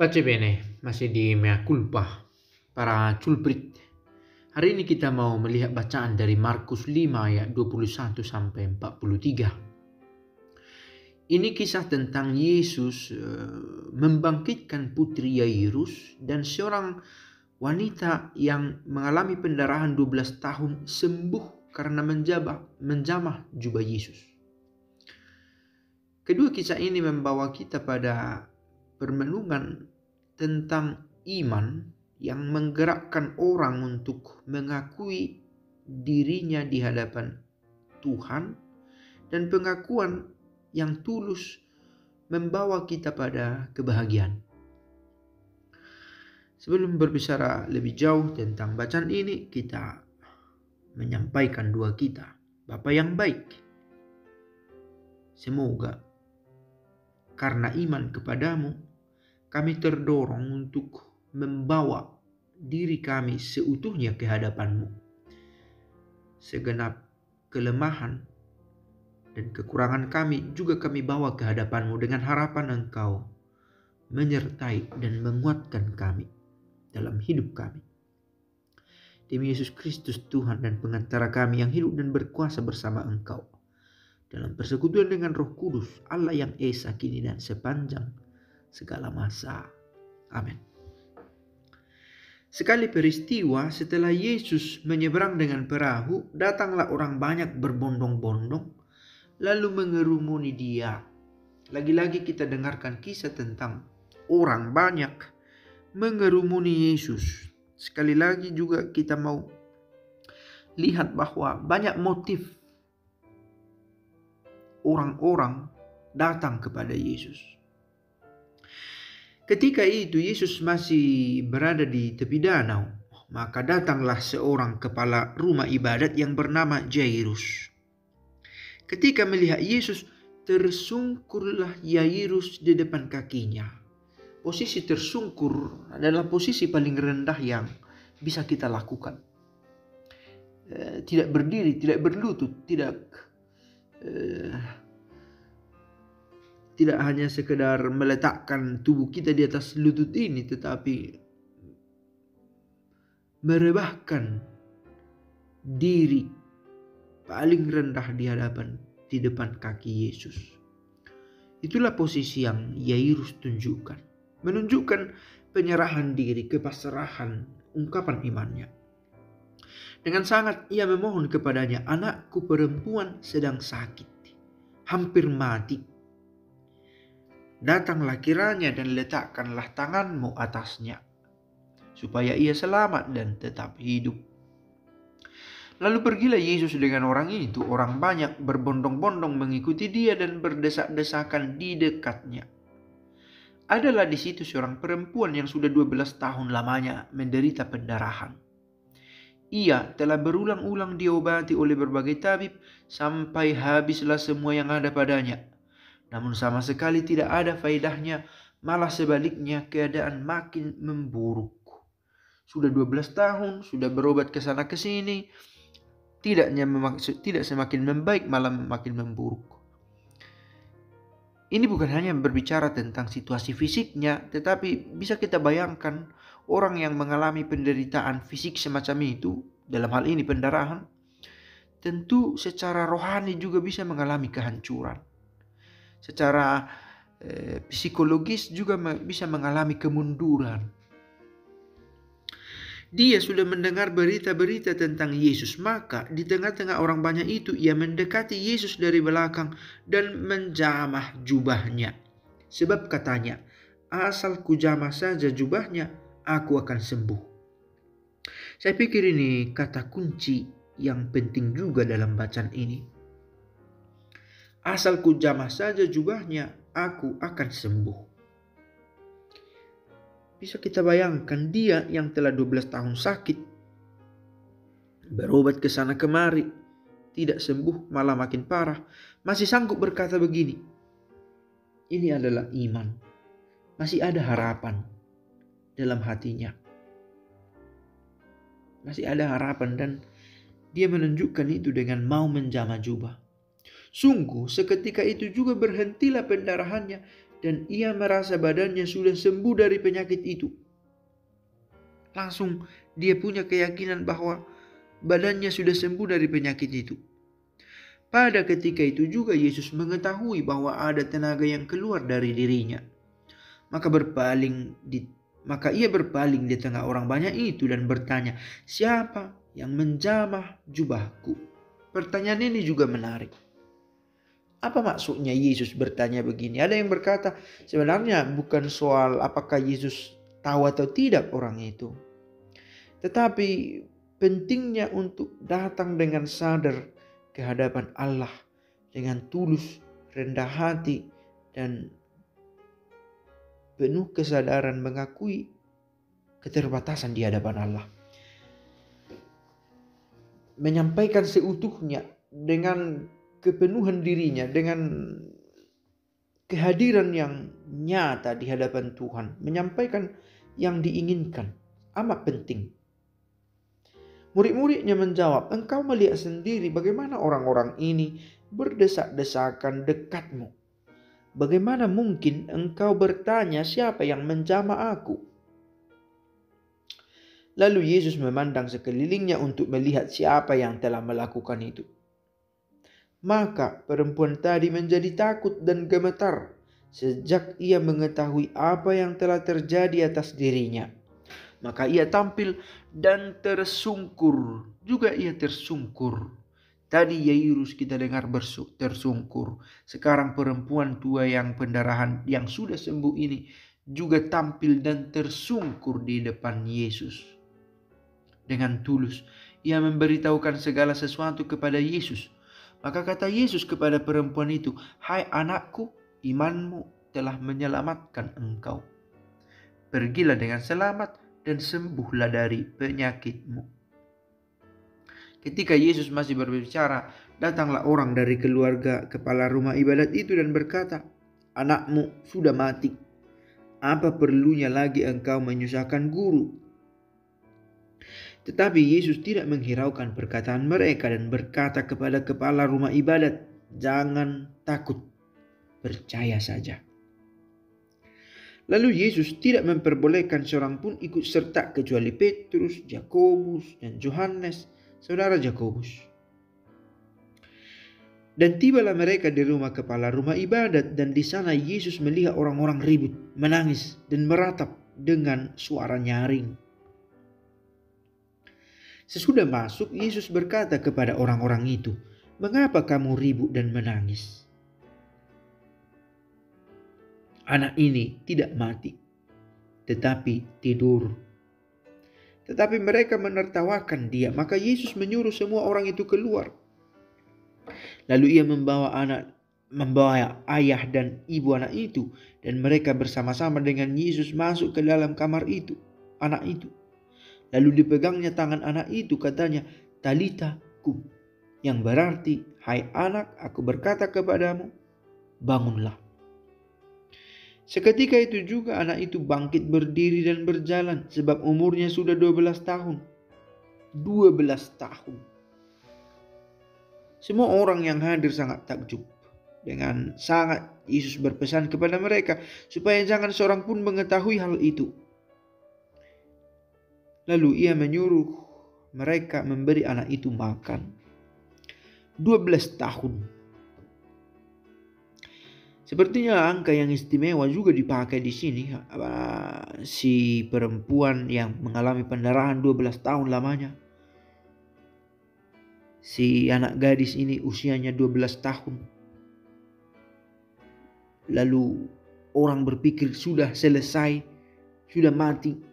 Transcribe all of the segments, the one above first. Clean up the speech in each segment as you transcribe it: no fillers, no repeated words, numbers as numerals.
Pace bene, masih di mea culpa, para culprit. Hari ini kita mau melihat bacaan dari Markus 5 ayat 21 sampai 43. Ini kisah tentang Yesus membangkitkan putri Yairus dan seorang wanita yang mengalami pendarahan 12 tahun sembuh karena menjamah jubah Yesus. Kedua kisah ini membawa kita pada permenungan tentang iman yang menggerakkan orang untuk mengakui dirinya di hadapan Tuhan, dan pengakuan yang tulus membawa kita pada kebahagiaan. Sebelum berbicara lebih jauh tentang bacaan ini, kita menyampaikan doa kita. Bapa yang baik, semoga karena iman kepadamu, kami terdorong untuk membawa diri kami seutuhnya ke hadapan-Mu. Segenap kelemahan dan kekurangan kami juga kami bawa ke hadapan-Mu dengan harapan Engkau menyertai dan menguatkan kami dalam hidup kami. Demi Yesus Kristus Tuhan dan pengantara kami yang hidup dan berkuasa bersama Engkau, dalam persekutuan dengan Roh Kudus, Allah yang esa kini dan sepanjang segala masa. Amin. Sekali peristiwa setelah Yesus menyeberang dengan perahu, datanglah orang banyak berbondong-bondong lalu mengerumuni dia. Lagi-lagi kita dengarkan kisah tentang orang banyak mengerumuni Yesus. Sekali lagi juga kita mau lihat bahwa banyak motif orang-orang datang kepada Yesus. Ketika itu Yesus masih berada di tepi danau, maka datanglah seorang kepala rumah ibadat yang bernama Jairus. Ketika melihat Yesus, tersungkurlah Jairus di depan kakinya. Posisi tersungkur adalah posisi paling rendah yang bisa kita lakukan. Tidak berdiri, tidak berlutut, tidak hanya sekedar meletakkan tubuh kita di atas lutut ini, tetapi merebahkan diri paling rendah di depan kaki Yesus. Itulah posisi yang Yairus tunjukkan. Menunjukkan penyerahan diri, kepasrahan, ungkapan imannya. Dengan sangat ia memohon kepadanya, "Anakku perempuan sedang sakit, hampir mati. Datanglah kiranya dan letakkanlah tanganmu atasnya, supaya ia selamat dan tetap hidup." Lalu pergilah Yesus dengan orang itu. Orang banyak berbondong-bondong mengikuti dia dan berdesak-desakan di dekatnya. Adalah di situ seorang perempuan yang sudah 12 tahun lamanya menderita pendarahan. Ia telah berulang-ulang diobati oleh berbagai tabib sampai habislah semua yang ada padanya. Namun sama sekali tidak ada faedahnya, malah sebaliknya keadaan makin memburuk. Sudah 12 tahun, sudah berobat ke sana ke sini, tidak semakin membaik, malah makin memburuk. Ini bukan hanya berbicara tentang situasi fisiknya, tetapi bisa kita bayangkan orang yang mengalami penderitaan fisik semacam itu, dalam hal ini pendarahan, tentu secara rohani juga bisa mengalami kehancuran. Secara psikologis juga bisa mengalami kemunduran. Dia sudah mendengar berita-berita tentang Yesus, maka di tengah-tengah orang banyak itu ia mendekati Yesus dari belakang dan menjamah jubahnya. Sebab katanya, "Asal kujamah saja jubahnya, aku akan sembuh." Saya pikir ini kata kunci yang penting juga dalam bacaan ini. Asal kujamah saja jubahnya, aku akan sembuh. Bisa kita bayangkan dia yang telah 12 tahun sakit, berobat ke sana kemari, tidak sembuh, malah makin parah, masih sanggup berkata begini. Ini adalah iman. Masih ada harapan dalam hatinya. Masih ada harapan, dan dia menunjukkan itu dengan mau menjamah jubah. Sungguh seketika itu juga berhentilah pendarahannya dan ia merasa badannya sudah sembuh dari penyakit itu. Langsung dia punya keyakinan bahwa badannya sudah sembuh dari penyakit itu. Pada ketika itu juga Yesus mengetahui bahwa ada tenaga yang keluar dari dirinya. Maka ia berpaling di tengah orang banyak itu dan bertanya, "Siapa yang menjamah jubahku?" Pertanyaan ini juga menarik. Apa maksudnya Yesus bertanya begini? Ada yang berkata sebenarnya bukan soal apakah Yesus tahu atau tidak orang itu. Tetapi pentingnya untuk datang dengan sadar ke hadapan Allah dengan tulus, rendah hati, dan penuh kesadaran mengakui keterbatasan di hadapan Allah. Menyampaikan seutuhnya dengan kepenuhan dirinya, dengan kehadiran yang nyata di hadapan Tuhan. Menyampaikan yang diinginkan. Amat penting. Murid-muridnya menjawab, "Engkau melihat sendiri bagaimana orang-orang ini berdesak-desakan dekatmu. Bagaimana mungkin engkau bertanya siapa yang menjamah aku?" Lalu Yesus memandang sekelilingnya untuk melihat siapa yang telah melakukan itu. Maka perempuan tadi menjadi takut dan gemetar sejak ia mengetahui apa yang telah terjadi atas dirinya. Maka ia tampil dan tersungkur. Juga ia tersungkur. Tadi Yairus kita dengar tersungkur. Sekarang perempuan tua yang pendarahan yang sudah sembuh ini juga tampil dan tersungkur di depan Yesus. Dengan tulus ia memberitahukan segala sesuatu kepada Yesus. Maka kata Yesus kepada perempuan itu, "Hai anakku, imanmu telah menyelamatkan engkau. Pergilah dengan selamat dan sembuhlah dari penyakitmu." Ketika Yesus masih berbicara, datanglah orang dari keluarga kepala rumah ibadat itu dan berkata, "Anakmu sudah mati. Apa perlunya lagi engkau menyusahkan guru?" Tetapi Yesus tidak menghiraukan perkataan mereka dan berkata kepada kepala rumah ibadat, "Jangan takut, percaya saja." Lalu Yesus tidak memperbolehkan seorang pun ikut serta kecuali Petrus, Yakobus, dan Yohanes, saudara Yakobus. Dan tibalah mereka di rumah kepala rumah ibadat, dan di sana Yesus melihat orang-orang ribut, menangis, dan meratap dengan suara nyaring. Sesudah masuk, Yesus berkata kepada orang-orang itu, "Mengapa kamu ribut dan menangis? Anak ini tidak mati, tetapi tidur." Tetapi mereka menertawakan dia. Maka Yesus menyuruh semua orang itu keluar. Lalu ia membawa ayah dan ibu anak itu, dan mereka bersama-sama dengan Yesus masuk ke dalam kamar itu, anak itu. Lalu dipegangnya tangan anak itu, katanya, "Talita kum," yang berarti, "Hai anak, aku berkata kepadamu, bangunlah." Seketika itu juga anak itu bangkit berdiri dan berjalan, sebab umurnya sudah 12 tahun. 12 tahun. Semua orang yang hadir sangat takjub. Dengan sangat Yesus berpesan kepada mereka supaya jangan seorang pun mengetahui hal itu. Lalu ia menyuruh mereka memberi anak itu makan. 12 tahun. Sepertinya angka yang istimewa juga dipakai di sini. Si perempuan yang mengalami pendarahan 12 tahun lamanya. Si anak gadis ini usianya 12 tahun. Lalu orang berpikir sudah selesai, sudah mati.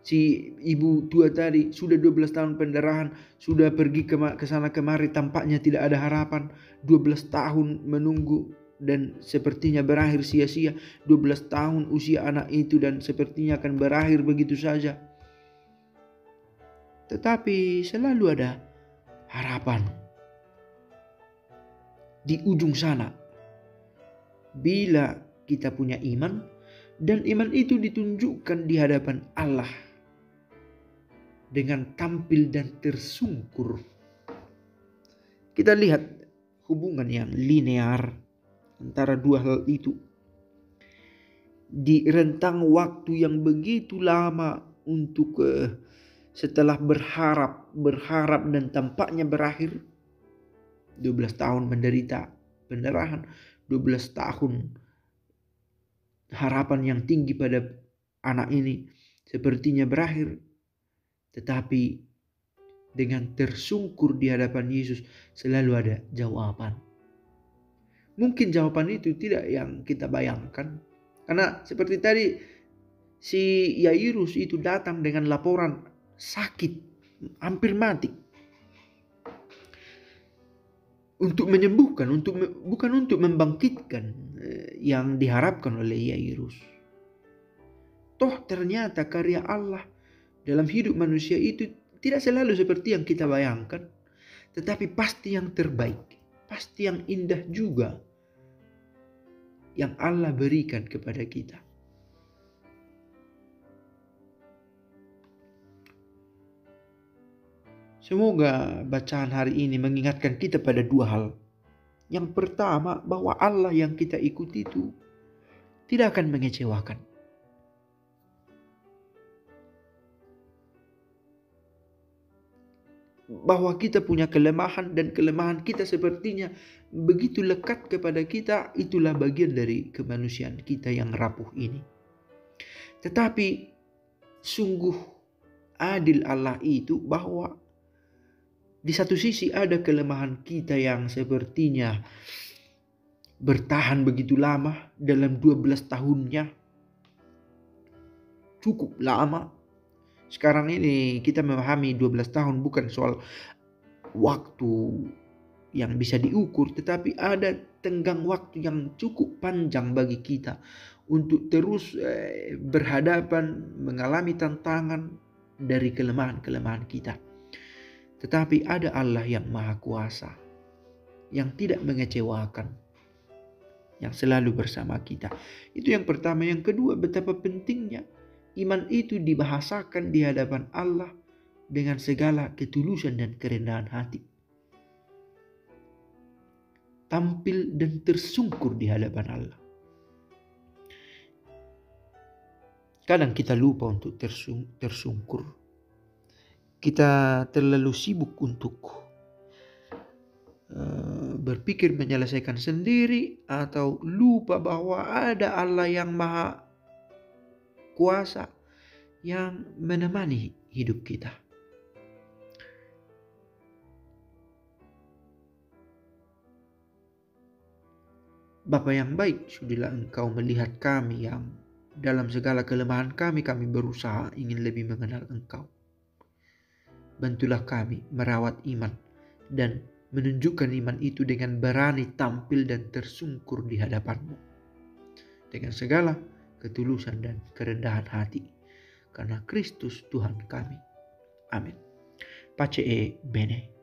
Si ibu tua tadi sudah 12 tahun pendarahan, sudah pergi ke sana kemari, tampaknya tidak ada harapan. 12 tahun menunggu dan sepertinya berakhir sia-sia. 12 tahun usia anak itu dan sepertinya akan berakhir begitu saja. Tetapi selalu ada harapan di ujung sana. Bila kita punya iman, dan iman itu ditunjukkan di hadapan Allah dengan tampil dan tersungkur. Kita lihat hubungan yang linear antara dua hal itu. di rentang waktu yang begitu lama untuk setelah berharap dan tampaknya berakhir, 12 tahun menderita pendarahan, 12 tahun harapan yang tinggi pada anak ini sepertinya berakhir. Tetapi dengan tersungkur di hadapan Yesus selalu ada jawaban. Mungkin jawaban itu tidak yang kita bayangkan. Karena seperti tadi, si Yairus itu datang dengan laporan sakit, hampir mati. Untuk menyembuhkan, bukan untuk membangkitkan yang diharapkan oleh Yairus. Toh ternyata karya Allah dalam hidup manusia itu tidak selalu seperti yang kita bayangkan, tetapi pasti yang terbaik, pasti yang indah juga yang Allah berikan kepada kita. Semoga bacaan hari ini mengingatkan kita pada dua hal. Yang pertama, bahwa Allah yang kita ikuti itu tidak akan mengecewakan. Bahwa kita punya kelemahan dan kelemahan kita sepertinya begitu lekat kepada kita, itulah bagian dari kemanusiaan kita yang rapuh ini. Tetapi sungguh adil Allah itu bahwa di satu sisi ada kelemahan kita yang sepertinya bertahan begitu lama dalam 12 tahunnya. Cukup lama. Sekarang ini kita memahami 12 tahun bukan soal waktu yang bisa diukur, tetapi ada tenggang waktu yang cukup panjang bagi kita untuk terus berhadapan, mengalami tantangan dari kelemahan-kelemahan kita. Tetapi ada Allah yang Maha Kuasa, yang tidak mengecewakan, yang selalu bersama kita. Itu yang pertama. Yang kedua, betapa pentingnya iman itu dibahasakan di hadapan Allah dengan segala ketulusan dan kerendahan hati. Tampil dan tersungkur di hadapan Allah. Kadang kita lupa untuk tersungkur. Kita terlalu sibuk untuk berpikir menyelesaikan sendiri, atau lupa bahwa ada Allah yang Maha Kuasa yang menemani hidup kita. Bapa yang baik, sudilah Engkau melihat kami yang dalam segala kelemahan kami berusaha ingin lebih mengenal Engkau. Bantulah kami merawat iman dan menunjukkan iman itu dengan berani tampil dan tersungkur di hadapan-Mu dengan segala ketulusan dan kerendahan hati, karena Kristus Tuhan kami. Amin. Pace e bene.